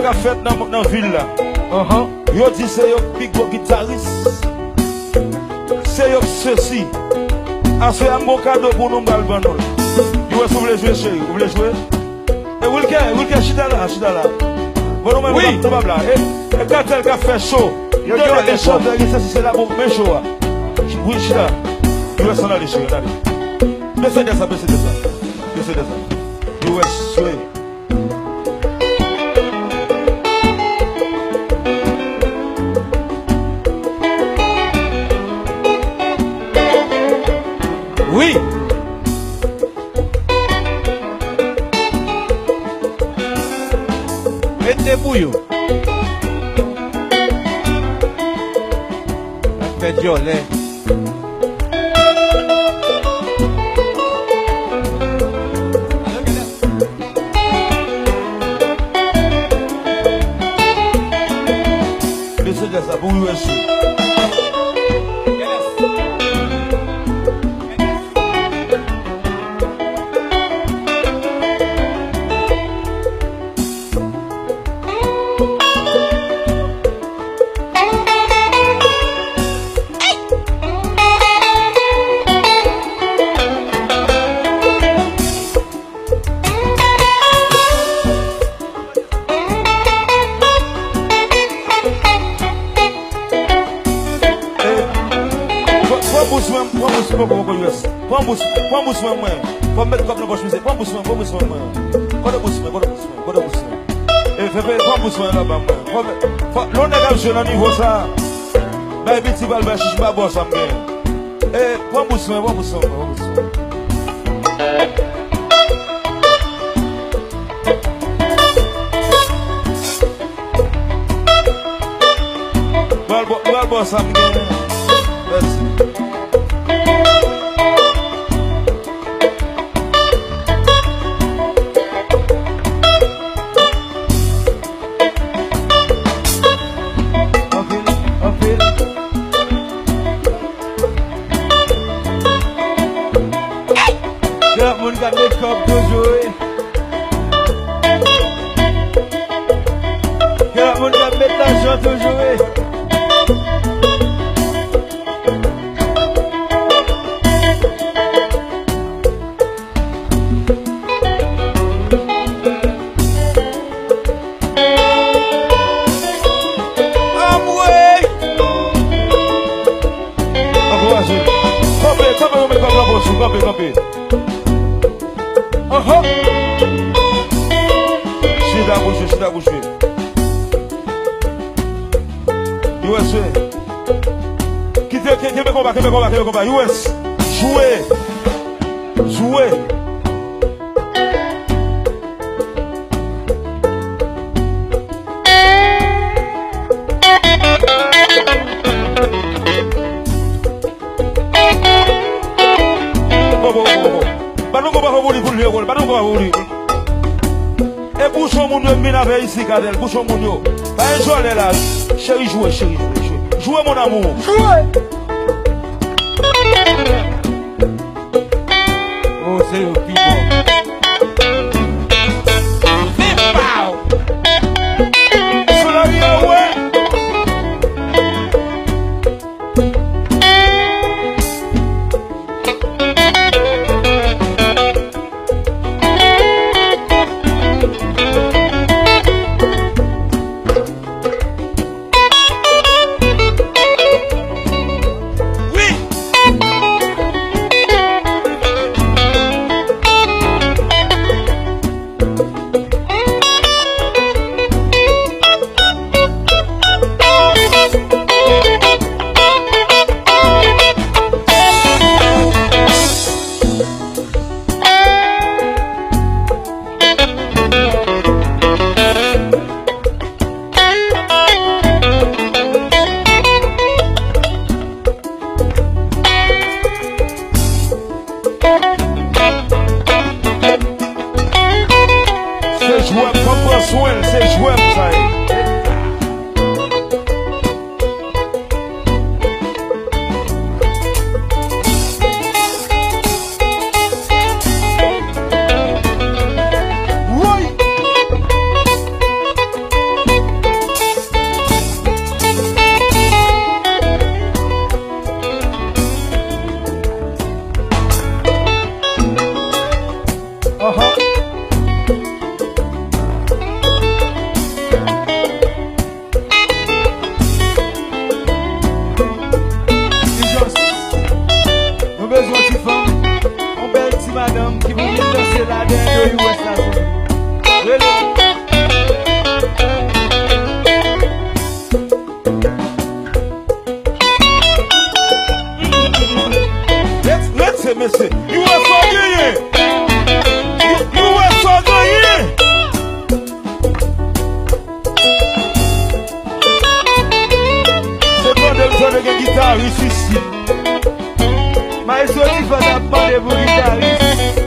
qui a fait dans la ville là. Yo dit c'est un big guitariste. C'est ceci. C'est un bon cadeau pour nous dans le bandol. Vous voulez jouer chérie, vous voulez jouer? Et Wilke, chita là. Bon, nous oui. Et quand elle a fait chaud, il y a des choses, c'est là pour me chaud. Oui, chita. Il va s'en aller, chérie, allez. Baissez de ça. US, Swiv. Oui. Mettez bouillon. Faites violet. Laissez de ça pour US. Prends bousse moi. Faut mettre comme la poche musique. Prends bousse moi. Quoi de bousse moi. Et prends bousse moi là-bas moi. L'on est comme sur le niveau ça. Bah petit bal bah chiche pas boss ça me. Et prends bousse moi. Bal boss ça me. Merci. US, jouer. Et bouchon mon Dieu, mine avec ici, Cadel, bouchon mon Dieu. Pas un jour là, chérie, jouer. Jouez mon amour. Oh, c'est au piment. gen guitariste ici. Mais si tu fais la parole pour guitariste.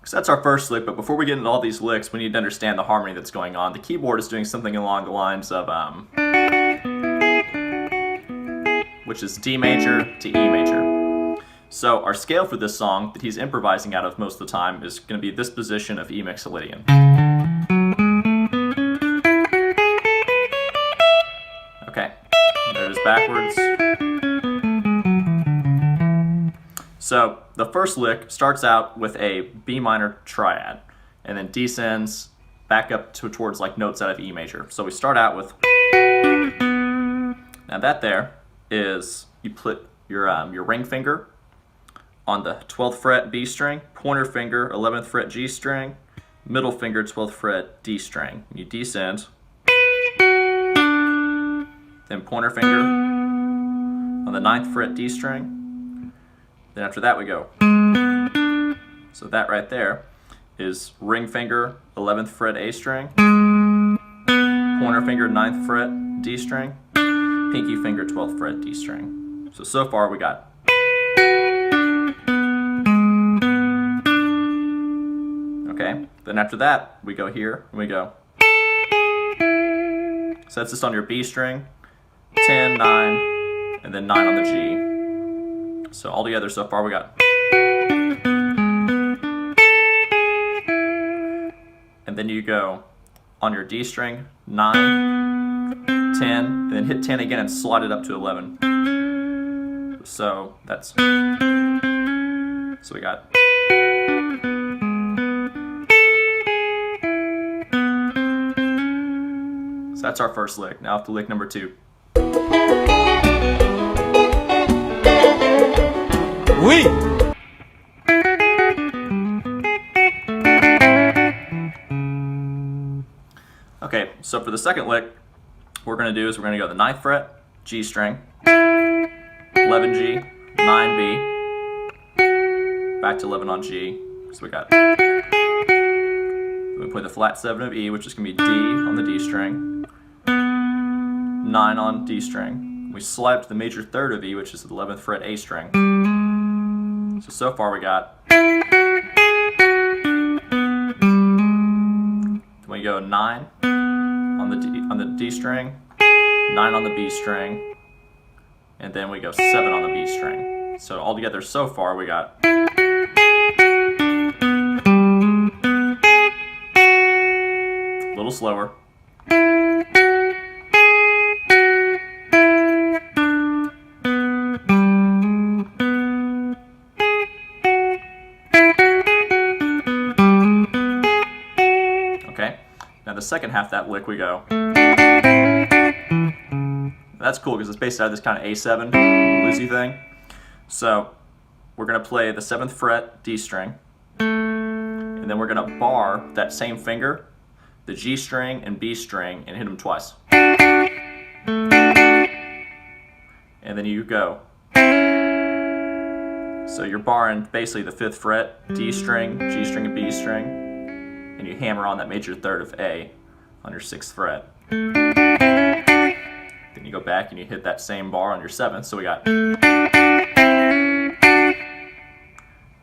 So that's our first lick, but before we get into all these licks, we need to understand the harmony that's going on. The keyboard is doing something along the lines of, which is D major to E major. So our scale for this song that he's improvising out of most of the time is going to be this position of E mixolydian. Okay, there it is backwards. So the first lick starts out with a B minor triad and then descends back up towards like notes out of E major. So we start out with, now that there is, you put your ring finger on the 12th fret B string, pointer finger 11th fret G string, middle finger 12th fret D string. You descend, then pointer finger on the 9th fret D string. Then after that we go. So that right there is ring finger 11th fret A string, pointer finger 9th fret D string, pinky finger 12th fret D string. So far we got. Okay, then after that we go here and we go. So that's just on your B string, 10, 9, and then 9 on the G. So all together so far we got. And then you go on your D string, 9, 10, and then hit 10 again and slide it up to 11. So that's, so we got. So that's our first lick. Now to lick number 2. Oui. Okay, so for the second lick, what we're going to do is we're going to go to the 9th fret, G string, 11G, 9B, back to 11 on G. So we got. We play the flat 7 of E, which is going to be D on the D string, 9 on D string. We slide up to the major 3rd of E, which is the 11th fret A string. So far we got. Then we go 9 on the D string, 9 on the B string, and then we go 7 on the B string. So all together so far we got. A little slower. Now the second half of that lick we go. That's cool because it's based out of this kind of A7 bluesy thing. So we're going to play the 7th fret D string, and then we're going to bar that same finger, the G string and B string, and hit them twice. And then you go. So you're barring basically the 5th fret, D string, G string, and B string, and you hammer on that major 3rd of A on your 6th fret. Then you go back and you hit that same bar on your 7th, so we got. And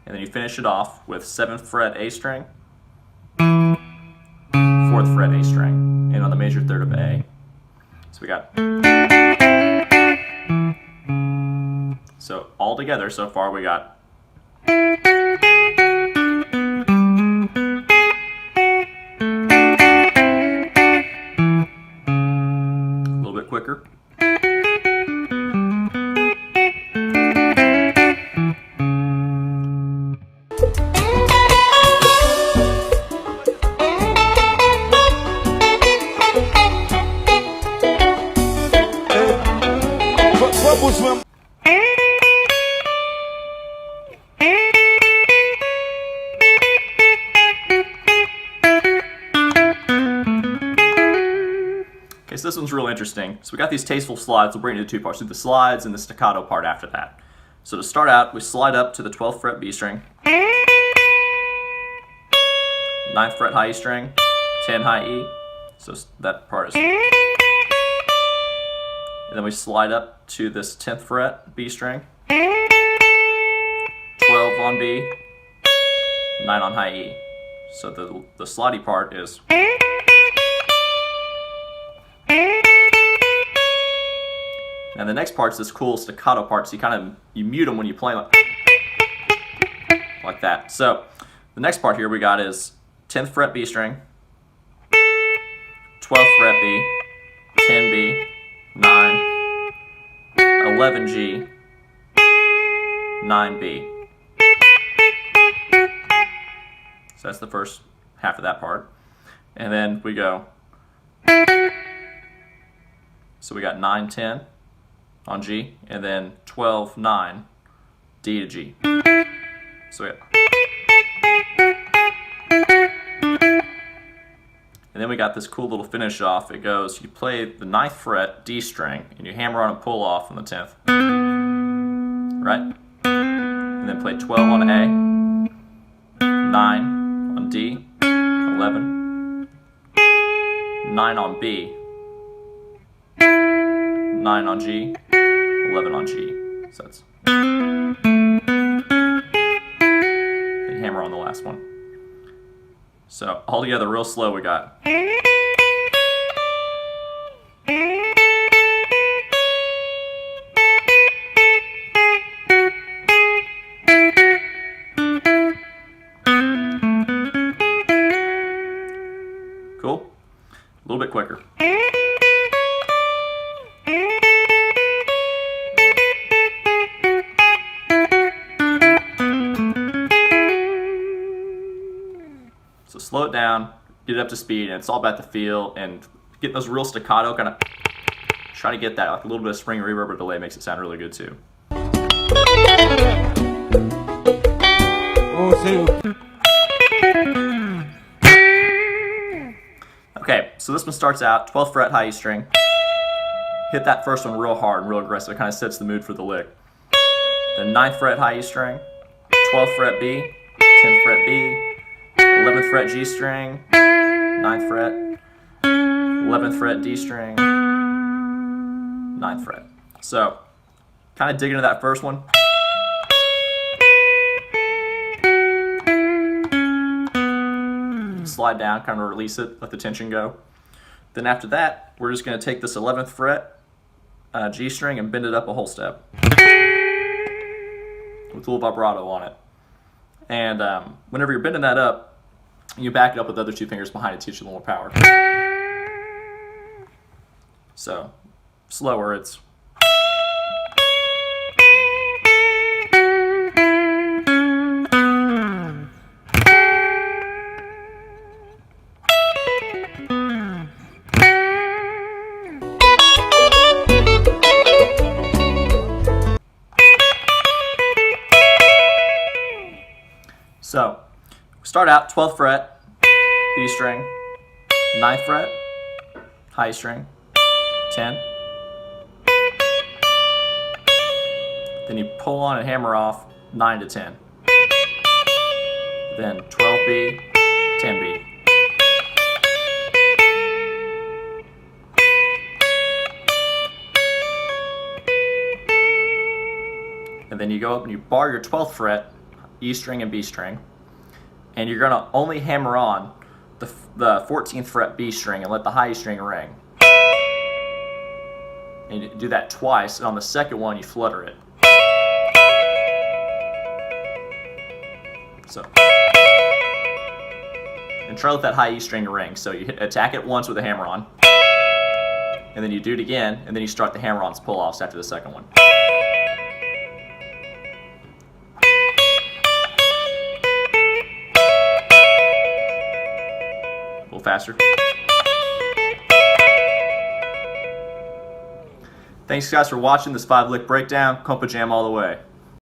then you finish it off with 7th fret A string, 4th fret A string, and on the major 3rd of A. So we got. So all together so far we got. Quicker. Okay, so this one's real interesting. So we got these tasteful slides. We'll break it into two parts. Do the slides and the staccato part after that. So to start out, we slide up to the 12th fret B string, 9th fret high E string, 10 high E. So that part is. And then we slide up to this 10th fret B string, 12 on B, 9 on high E. So the slidey part is. And the next part's this cool staccato part, so you mute them when you play like that. So the next part here we got is 10th fret B string, 12th fret B, 10 B, 9, 11 G, 9 B. So that's the first half of that part. And then we go. So we got 9, 10 on G, and then 12, 9, D to G. So we got. And then we got this cool little finish off. It goes, you play the 9th fret D string, and you hammer on a pull off on the 10th. Right? And then play 12 on A, 9 on D, 11, 9 on B, 9 on G, 11 on G. So that's. And hammer on the last one. So all together real slow we got. Cool? A little bit quicker. So slow it down, get it up to speed, and it's all about the feel and get those real staccato kind of. Try to get that, like a little bit of spring reverb or delay makes it sound really good too. Okay, so this one starts out 12th fret high E string. Hit that first one real hard and real aggressive. It kind of sets the mood for the lick. Then 9th fret high E string, 12th fret B, 10th fret B, 11th fret G string, 9th fret, 11th fret D string, 9th fret. So, kind of dig into that first one. Slide down, kind of release it, let the tension go. Then after that, we're just going to take this 11th fret G string and bend it up a whole step with a little vibrato on it. And whenever you're bending that up, you back it up with the other two fingers behind it to teach you a little more power. So, slower, it's. So, start out 12th fret, B string, 9th fret, high string, 10. Then you pull on and hammer off 9 to 10. Then 12B, 10B. And then you go up and you bar your 12th fret, E string and B string, and you're gonna only hammer on the 14th fret B string and let the high E string ring. And you do that twice, and on the second one you flutter it. So, and try to let that high E string ring. So you attack it once with a hammer on, and then you do it again, and then you start the hammer-ons pull-offs after the second one. Faster. Thanks guys for watching this 5-lick breakdown. Kompa jam all the way.